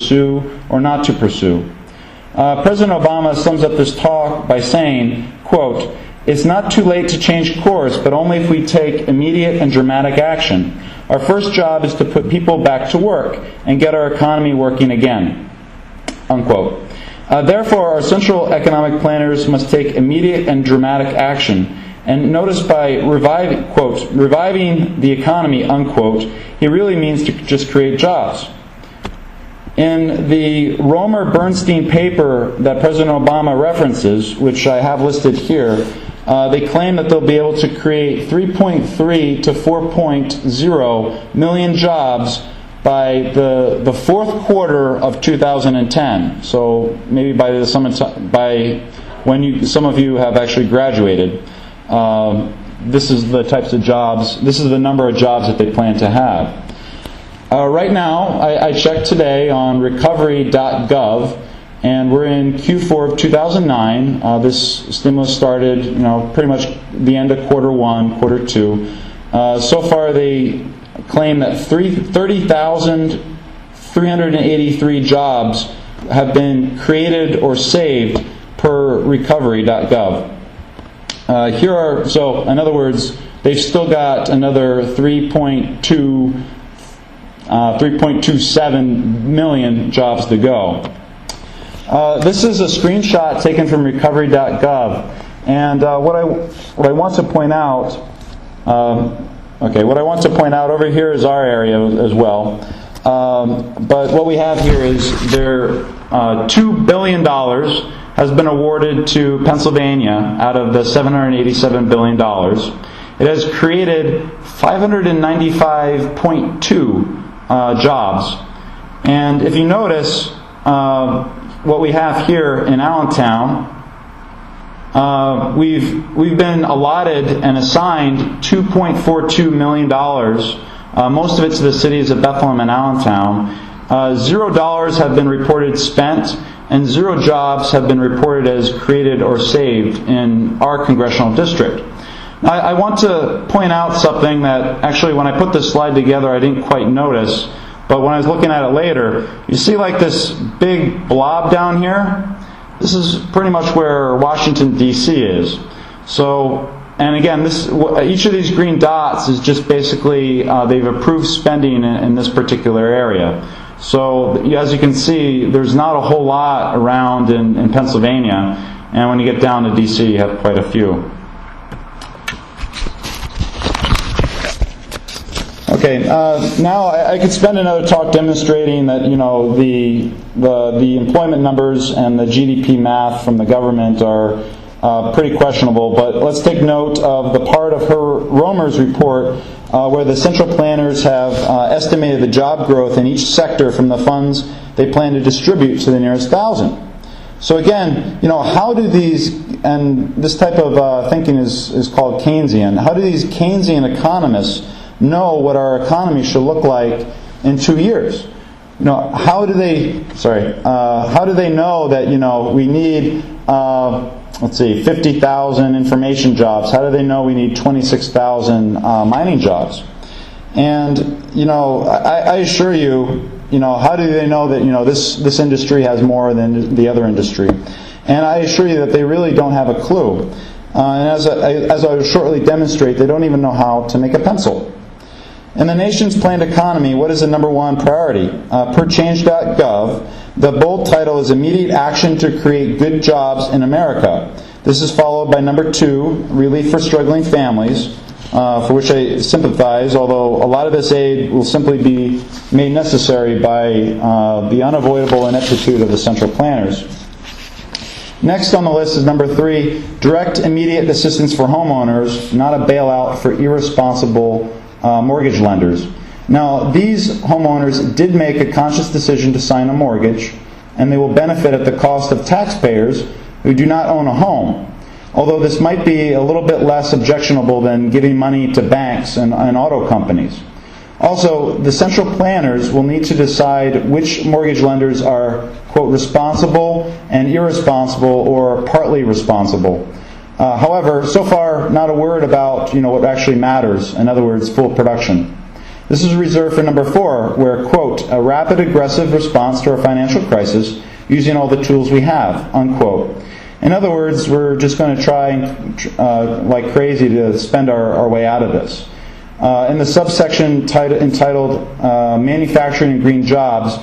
pursue or not to pursue. President Obama sums up this talk by saying, quote, "It's not too late to change course, but only if we take immediate and dramatic action. Our first job is to put people back to work and get our economy working again." Unquote. Therefore, our central economic planners must take immediate and dramatic action. And notice by reviving the economy, unquote, he really means to just create jobs. In the Romer-Bernstein paper that President Obama references, which I have listed here, they claim that they'll be able to create 3.3 to 4.0 million jobs by the fourth quarter of 2010. So maybe by when some of you have actually graduated. This is the types of jobs, this is the number of jobs that they plan to have. Right now, I checked today on recovery.gov, and we're in Q4 of 2009. This stimulus started, pretty much the end of quarter one, quarter two. So far, they claim that 30,383 jobs have been created or saved per recovery.gov. So in other words, they've still got another 3.27 million jobs to go. This is a screenshot taken from recovery.gov, and what I want to point out. What I want to point out over here is our area as well. But what we have here is $2 billion has been awarded to Pennsylvania out of the $787 billion. It has created 595.2 jobs. And if you notice what we have here in Allentown, we've been allotted and assigned $2.42 million, most of it to the cities of Bethlehem and Allentown. $0 have been reported spent, and 0 jobs have been reported as created or saved in our congressional district. Now, I want to point out something that actually when I put this slide together I didn't quite notice, but when I was looking at it later, you see like this big blob down here? This is pretty much where Washington, D.C. is. So, and again, each of these green dots is just basically they've approved spending in this particular area. So, as you can see, there's not a whole lot around in Pennsylvania, and when you get down to D.C., you have quite a few. Okay, now I could spend another talk demonstrating that the employment numbers and the GDP math from the government are pretty questionable. But let's take note of the part of Romer's report where the central planners have estimated the job growth in each sector from the funds they plan to distribute to the nearest 1,000. So again, how do these, and this type of thinking is called Keynesian, how do these Keynesian economists know what our economy should look like in 2 years? How do they know that we need 50,000 information jobs? How do they know we need 26,000 mining jobs? And I assure you, how do they know that this industry has more than the other industry? And I assure you that they really don't have a clue. And as I will shortly demonstrate, they don't even know how to make a pencil. In the nation's planned economy, what is the number one priority? Per change.gov, the bold title is Immediate Action to Create Good Jobs in America. This is followed by number 2, Relief for Struggling Families, for which I sympathize, although a lot of this aid will simply be made necessary by the unavoidable ineptitude of the central planners. Next on the list is number 3, Direct Immediate Assistance for Homeowners, not a bailout for irresponsible mortgage lenders. Now, these homeowners did make a conscious decision to sign a mortgage, and they will benefit at the cost of taxpayers who do not own a home. Although this might be a little bit less objectionable than giving money to banks and auto companies. Also, the central planners will need to decide which mortgage lenders are, quote, responsible and irresponsible or partly responsible. However, so far, not a word about what actually matters. In other words, full production. This is reserved for number 4, where, quote, a rapid aggressive response to our financial crisis using all the tools we have, unquote. In other words, we're just going to try like crazy to spend our way out of this. In the subsection entitled Manufacturing and Green Jobs,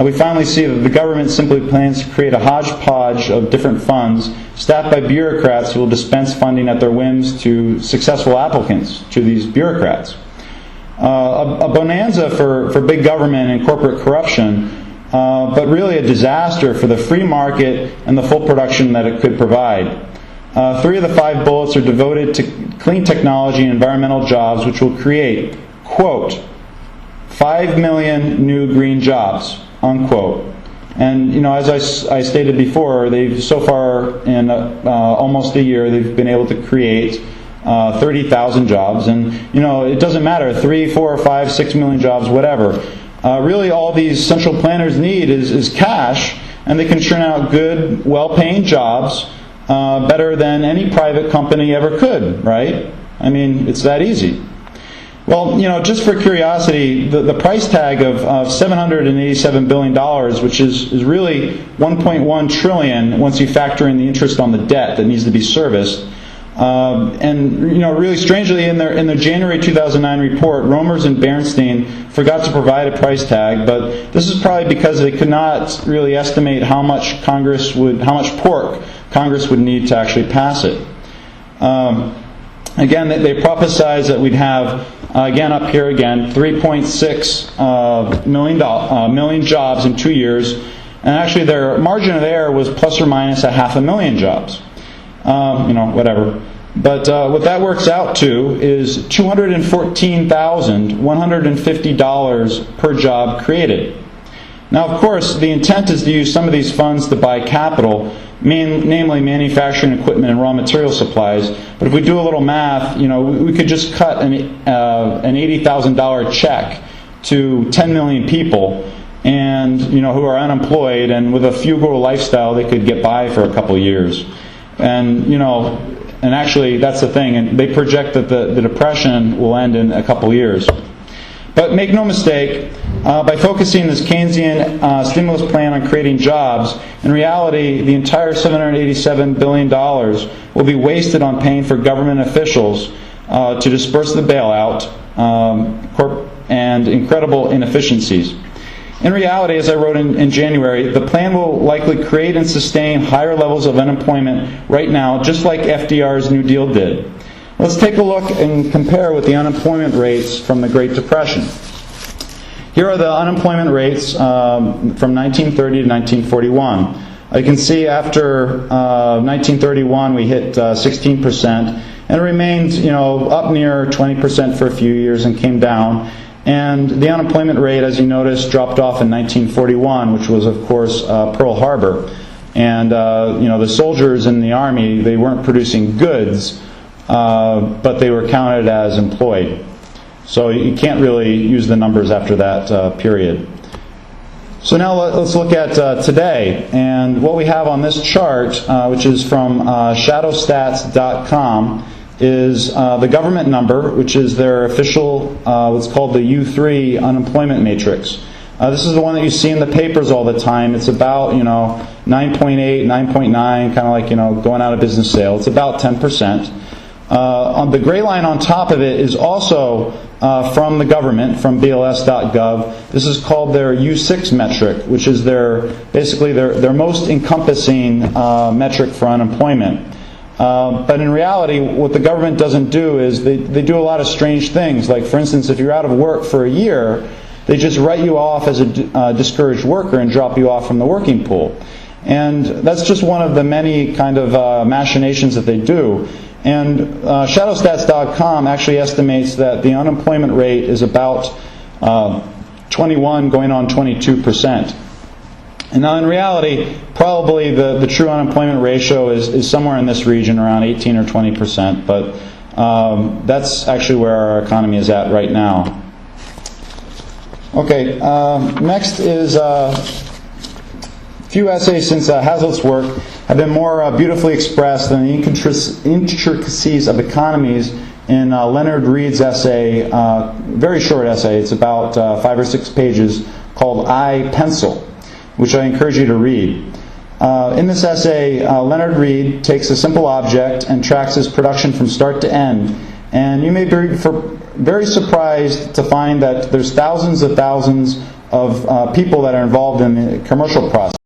we finally see that the government simply plans to create a hodgepodge of different funds staffed by bureaucrats who will dispense funding at their whims to successful applicants, to these bureaucrats. A bonanza for big government and corporate corruption, but really a disaster for the free market and the full production that it could provide. 3 of the 5 bullets are devoted to clean technology and environmental jobs, which will create, quote, 5 million new green jobs, unquote. And, as I stated before, they've so far in almost a year, they've been able to create 30,000 jobs. And, it doesn't matter, 3, 4, 5, 6 million jobs, whatever. Really all these central planners need is cash, and they can churn out good, well-paying jobs better than any private company ever could, right? I mean, it's that easy. Well, just for curiosity, the price tag of $787 billion, which is really $1.1 trillion once you factor in the interest on the debt that needs to be serviced. And really strangely, in their January 2009 report, Romers and Bernstein forgot to provide a price tag, but this is probably because they could not really estimate how much pork Congress would need to actually pass it. Again, they prophesized that we'd have, again up here again, 3.6 million jobs in 2 years, and actually their margin of error was plus or minus 500,000 jobs. Whatever. But what that works out to is $214,150 per job created. Now, of course, the intent is to use some of these funds to buy capital, namely manufacturing equipment and raw material supplies. But if we do a little math, we could just cut an $80,000 check to 10 million people, and who are unemployed, and with a frugal lifestyle, they could get by for a couple of years. And actually that's the thing, and they project that the Depression will end in a couple years. But make no mistake, by focusing this Keynesian stimulus plan on creating jobs, in reality the entire $787 billion will be wasted on paying for government officials to disperse the bailout and incredible inefficiencies. In reality, as I wrote in January, the plan will likely create and sustain higher levels of unemployment right now, just like FDR's New Deal did. Let's take a look and compare with the unemployment rates from the Great Depression. Here are the unemployment rates from 1930 to 1941. You can see after 1931 we hit 16%, and it remained up near 20% for a few years and came down. And the unemployment rate, as you notice, dropped off in 1941, which was, of course, Pearl Harbor. And, the soldiers in the Army, they weren't producing goods, but they were counted as employed. So you can't really use the numbers after that period. So now let's look at today. And what we have on this chart, which is from shadowstats.com, is the government number, which is their official, what's called the U3 unemployment matrix. This is the one that you see in the papers all the time. It's about, 9.8, 9.9, kind of like, going out of business sale. It's about 10%. On the gray line on top of it is also from the government, from BLS.gov. This is called their U6 metric, which is basically their most encompassing metric for unemployment. But in reality, what the government doesn't do is they do a lot of strange things. Like, for instance, if you're out of work for a year, they just write you off as a discouraged worker and drop you off from the working pool. And that's just one of the many kind of machinations that they do. And shadowstats.com actually estimates that the unemployment rate is about 21 going on 22%. And now in reality, probably the true unemployment ratio is somewhere in this region, around 18 or 20%, but that's actually where our economy is at right now. Okay, next is a few essays since Hazlitt's work have been more beautifully expressed than the intricacies of economies in Leonard Read's essay, very short essay, it's about 5 or 6 pages, called I, Pencil, which I encourage you to read. In this essay, Leonard Read takes a simple object and tracks its production from start to end. And you may be very surprised to find that there's thousands of people that are involved in the commercial process.